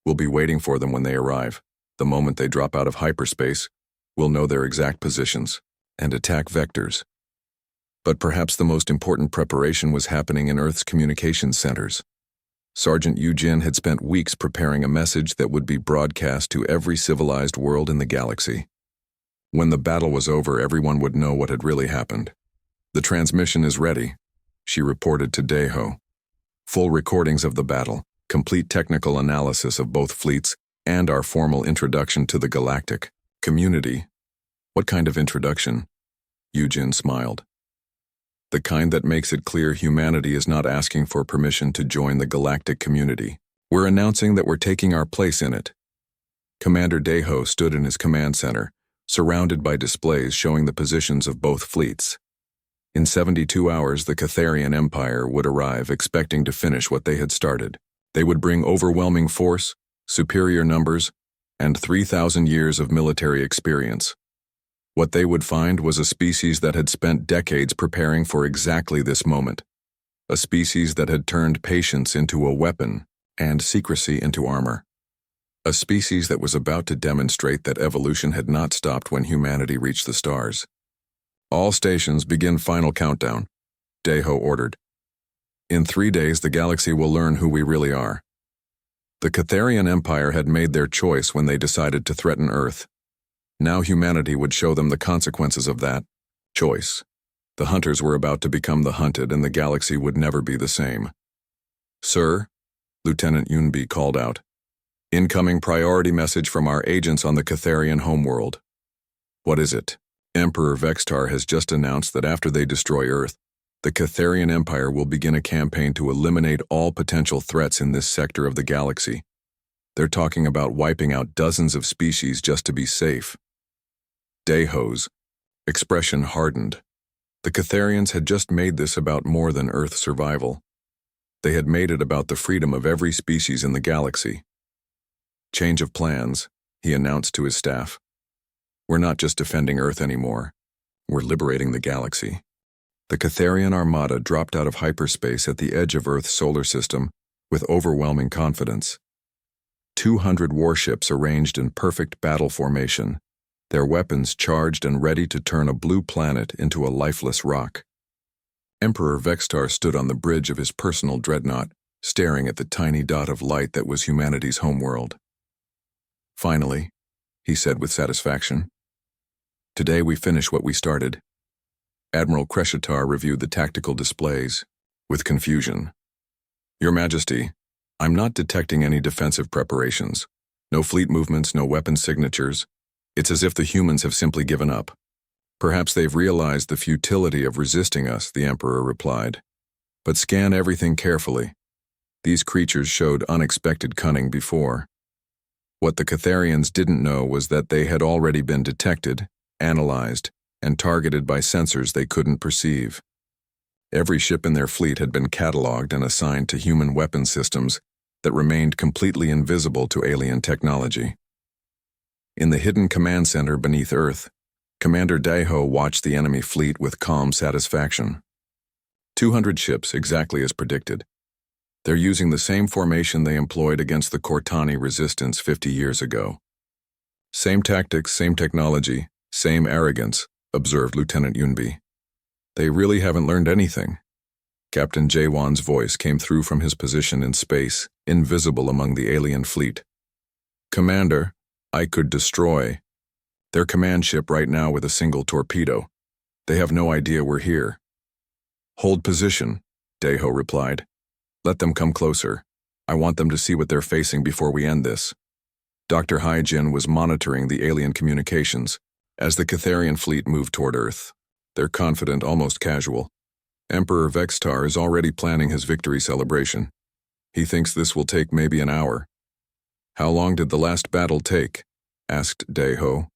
We'll be waiting for them when they arrive. The moment they drop out of hyperspace, we'll know their exact positions and attack vectors. But perhaps the most important preparation was happening in Earth's communications centers. Sergeant Eugene had spent weeks preparing a message that would be broadcast to every civilized world in the galaxy. When the battle was over, everyone would know what had really happened. The transmission is ready, she reported to Deho. Full recordings of the battle, complete technical analysis of both fleets, and our formal introduction to the galactic community. What kind of introduction? Eugene smiled. The kind that makes it clear humanity is not asking for permission to join the galactic community. We're announcing that we're taking our place in it. Commander Deho stood in his command center, surrounded by displays showing the positions of both fleets. In 72 hours, the Catharian Empire would arrive expecting to finish what they had started. They would bring overwhelming force, superior numbers, and 3,000 years of military experience. What they would find was a species that had spent decades preparing for exactly this moment. A species that had turned patience into a weapon and secrecy into armor. A species that was about to demonstrate that evolution had not stopped when humanity reached the stars. All stations begin final countdown, Deho ordered. In 3 days, the galaxy will learn who we really are. The Catharian Empire had made their choice when they decided to threaten Earth. Now humanity would show them the consequences of that choice. The hunters were about to become the hunted, and the galaxy would never be the same. Sir, Lieutenant Yunbi called out. Incoming priority message from our agents on the Catharian homeworld. What is it? Emperor Vextar has just announced that after they destroy Earth, the Catharian Empire will begin a campaign to eliminate all potential threats in this sector of the galaxy. They're talking about wiping out dozens of species just to be safe. Deho's expression hardened. The Catharians had just made this about more than Earth survival. They had made it about the freedom of every species in the galaxy. Change of plans, he announced to his staff. We're not just defending Earth anymore. We're liberating the galaxy. The Catharian armada dropped out of hyperspace at the edge of Earth's solar system with overwhelming confidence. 200 warships arranged in perfect battle formation, their weapons charged and ready to turn a blue planet into a lifeless rock. Emperor Vextar stood on the bridge of his personal dreadnought, staring at the tiny dot of light that was humanity's homeworld. Finally, he said with satisfaction, today we finish what we started. Admiral Kreshtar reviewed the tactical displays with confusion. Your Majesty, I'm not detecting any defensive preparations. No fleet movements, no weapon signatures. It's as if the humans have simply given up. Perhaps they've realized the futility of resisting us, the Emperor replied. But scan everything carefully. These creatures showed unexpected cunning before. What the Catharians didn't know was that they had already been detected, analyzed, and targeted by sensors they couldn't perceive. Every ship in their fleet had been catalogued and assigned to human weapon systems that remained completely invisible to alien technology. In the hidden command center beneath Earth, Commander Daiho watched the enemy fleet with calm satisfaction. 200 ships, exactly as predicted. They're using the same formation they employed against the Cortani resistance 50 years ago. Same tactics, same technology, same arrogance, observed Lieutenant Yunbi. They really haven't learned anything. Captain Jaewon's voice came through from his position in space, invisible among the alien fleet. Commander, I could destroy their command ship right now with a single torpedo. They have no idea we're here. Hold position, Daiho replied. Let them come closer. I want them to see what they're facing before we end this. Dr. Haijin was monitoring the alien communications as the Catharian fleet moved toward Earth. They're confident, almost casual. Emperor Vextar is already planning his victory celebration. He thinks this will take maybe an hour. How long did the last battle take? Asked Daiho.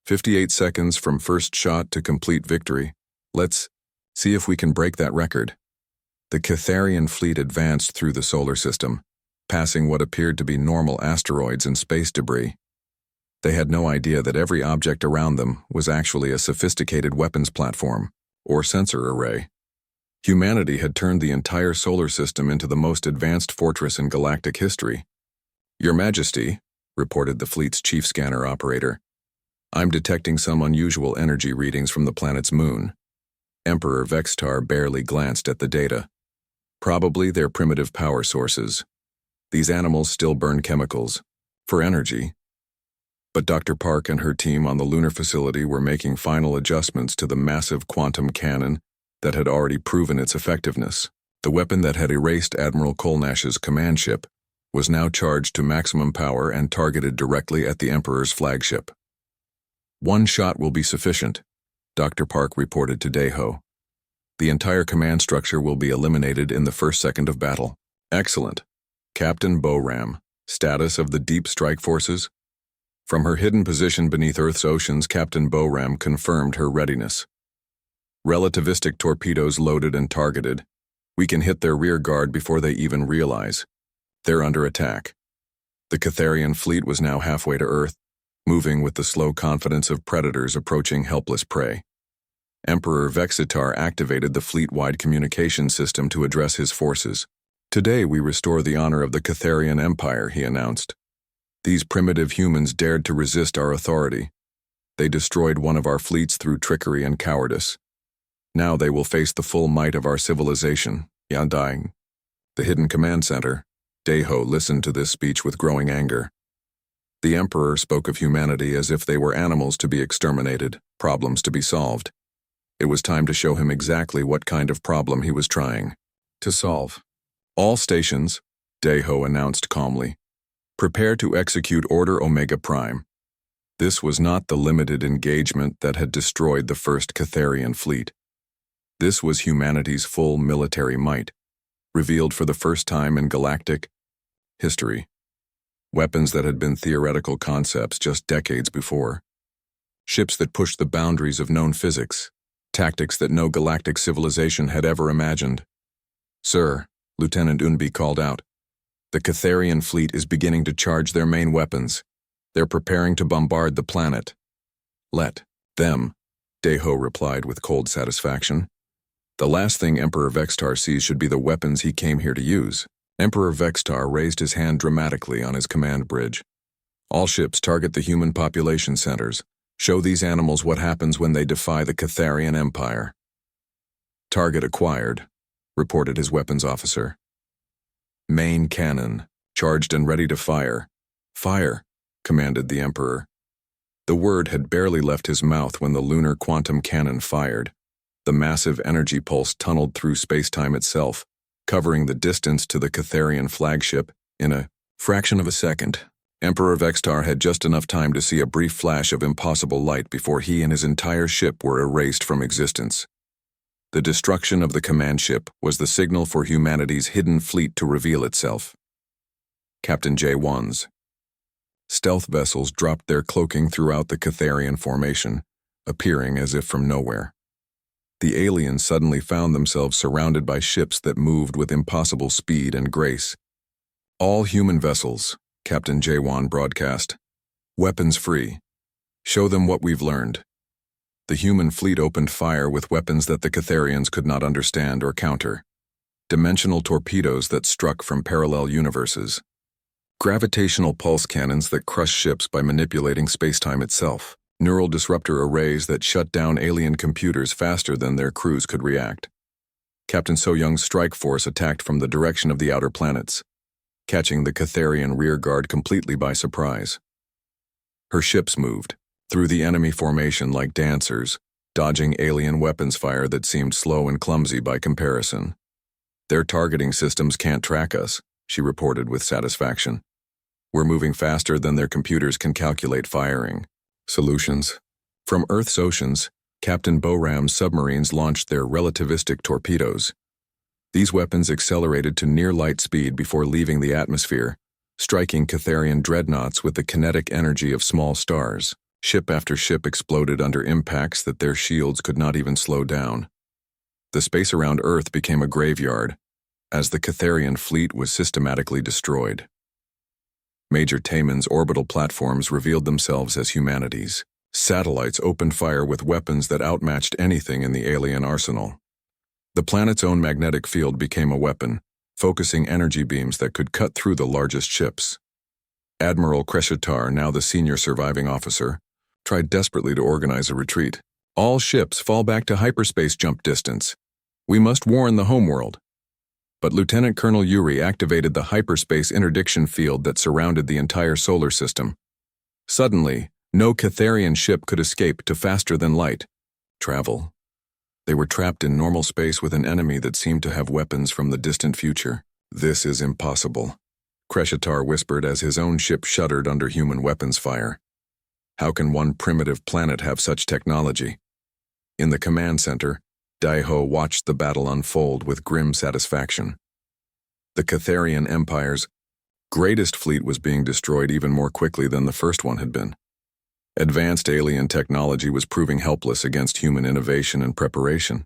58 seconds from first shot to complete victory. Let's see if we can break that record. The Catharian fleet advanced through the solar system, passing what appeared to be normal asteroids and space debris. They had no idea that every object around them was actually a sophisticated weapons platform, or sensor array. Humanity had turned the entire solar system into the most advanced fortress in galactic history. Your Majesty, reported the fleet's chief scanner operator, I'm detecting some unusual energy readings from the planet's moon. Emperor Vextar barely glanced at the data. Probably their primitive power sources. These animals still burn chemicals for energy. But Dr. Park and her team on the lunar facility were making final adjustments to the massive quantum cannon that had already proven its effectiveness. The weapon that had erased Admiral Kolnash's command ship was now charged to maximum power and targeted directly at the Emperor's flagship. One shot will be sufficient, Dr. Park reported to Daiho. The entire command structure will be eliminated in the first second of battle. Excellent. Captain Boram, status of the Deep Strike Forces? From her hidden position beneath Earth's oceans, Captain Boram confirmed her readiness. Relativistic torpedoes loaded and targeted. We can hit their rear guard before they even realize. They're under attack. The Catharian fleet was now halfway to Earth, moving with the slow confidence of predators approaching helpless prey. Emperor Vexitar activated the fleet-wide communication system to address his forces. Today we restore the honor of the Catharian Empire, he announced. These primitive humans dared to resist our authority. They destroyed one of our fleets through trickery and cowardice. Now they will face the full might of our civilization, Yandai. The hidden command center. Daiho listened to this speech with growing anger. The Emperor spoke of humanity as if they were animals to be exterminated, problems to be solved. It was time to show him exactly what kind of problem he was trying to solve. All stations, Daiho announced calmly, prepare to execute Order Omega Prime. This was not the limited engagement that had destroyed the first Catharian fleet. This was humanity's full military might, revealed for the first time in galactic history. Weapons that had been theoretical concepts just decades before. Ships that pushed the boundaries of known physics. Tactics that no galactic civilization had ever imagined. Sir, Lieutenant Unbi called out. The Catharian fleet is beginning to charge their main weapons. They're preparing to bombard the planet. Let them, Daiho replied with cold satisfaction. The last thing Emperor Vextar sees should be the weapons he came here to use. Emperor Vextar raised his hand dramatically on his command bridge. All ships target the human population centers. Show these animals what happens when they defy the Catharian Empire. Target acquired, reported his weapons officer. Main cannon, charged and ready to fire. Fire, commanded the Emperor. The word had barely left his mouth when the lunar quantum cannon fired. The massive energy pulse tunneled through space-time itself, covering the distance to the Catharian flagship in a fraction of a second. Emperor Vextar had just enough time to see a brief flash of impossible light before he and his entire ship were erased from existence. The destruction of the command ship was the signal for humanity's hidden fleet to reveal itself. Captain Jaewon's Stealth vessels dropped their cloaking throughout the Catharian formation, appearing as if from nowhere. The aliens suddenly found themselves surrounded by ships that moved with impossible speed and grace. "All human vessels," Captain Jawan broadcast. "Weapons free. Show them what we've learned." The human fleet opened fire with weapons that the Catharians could not understand or counter. Dimensional torpedoes that struck from parallel universes. Gravitational pulse cannons that crushed ships by manipulating spacetime itself. Neural disruptor arrays that shut down alien computers faster than their crews could react. Captain So-Young's strike force attacked from the direction of the outer planets, catching the Catharian rearguard completely by surprise. Her ships moved through the enemy formation like dancers, dodging alien weapons fire that seemed slow and clumsy by comparison. "Their targeting systems can't track us," she reported with satisfaction. "We're moving faster than their computers can calculate firing." Solutions. From Earth's oceans, Captain Boram's submarines launched their relativistic torpedoes. These weapons accelerated to near light speed before leaving the atmosphere, striking Catharian dreadnoughts with the kinetic energy of small stars. Ship after ship exploded under impacts that their shields could not even slow down. The space around Earth became a graveyard, as the Catharian fleet was systematically destroyed. Major Taman's orbital platforms revealed themselves as humanities. Satellites opened fire with weapons that outmatched anything in the alien arsenal. The planet's own magnetic field became a weapon, focusing energy beams that could cut through the largest ships. Admiral Kreshitar, now the senior surviving officer, tried desperately to organize a retreat. "All ships fall back to hyperspace jump distance. We must warn the homeworld." But Lieutenant Colonel Yuri activated the hyperspace interdiction field that surrounded the entire solar system. Suddenly, no Catharian ship could escape to faster-than-light travel. They were trapped in normal space with an enemy that seemed to have weapons from the distant future. "This is impossible," Kreshitar whispered as his own ship shuddered under human weapons fire. "How can one primitive planet have such technology?" In the command center, Daiho watched the battle unfold with grim satisfaction. The Catharian Empire's greatest fleet was being destroyed even more quickly than the first one had been. Advanced alien technology was proving helpless against human innovation and preparation.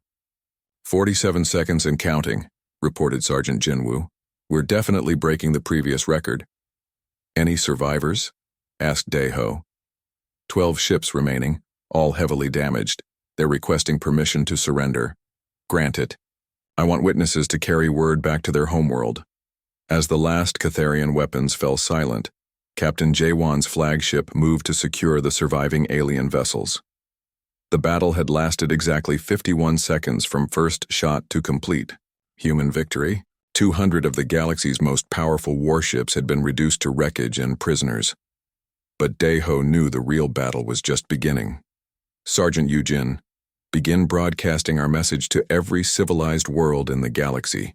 47 seconds and counting, reported Sergeant Jinwoo. "We're definitely breaking the previous record." "Any survivors?" asked Daiho. 12 ships remaining, all heavily damaged. They're requesting permission to surrender. Grant it. I want witnesses to carry word back to their homeworld." As the last Catharian weapons fell silent, Captain Jawan's flagship moved to secure the surviving alien vessels. The battle had lasted exactly 51 seconds from first shot to complete. Human victory. 200 of the galaxy's most powerful warships had been reduced to wreckage and prisoners. But Daiho knew the real battle was just beginning. "Sergeant Yujin, begin broadcasting our message to every civilized world in the galaxy."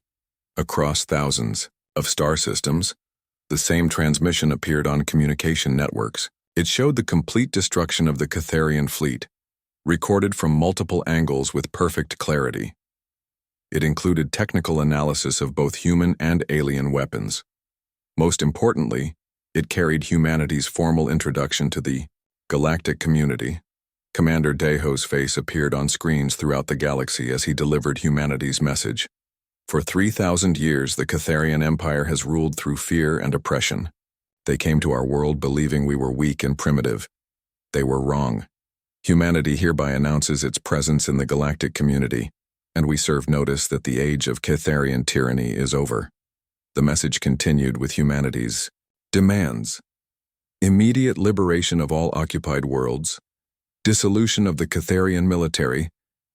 Across thousands of star systems, the same transmission appeared on communication networks. It showed the complete destruction of the Catharian fleet, recorded from multiple angles with perfect clarity. It included technical analysis of both human and alien weapons. Most importantly, it carried humanity's formal introduction to the galactic community. Commander Daiho's face appeared on screens throughout the galaxy as he delivered humanity's message. "For 3,000 years, the Catharian Empire has ruled through fear and oppression. They came to our world believing we were weak and primitive. They were wrong. Humanity hereby announces its presence in the galactic community, and we serve notice that the age of Catharian tyranny is over." The message continued with humanity's demands: immediate liberation of all occupied worlds, dissolution of the Catharian military,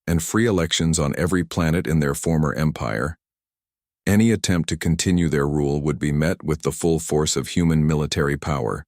and free elections on every planet in their former empire. Any attempt to continue their rule would be met with the full force of human military power.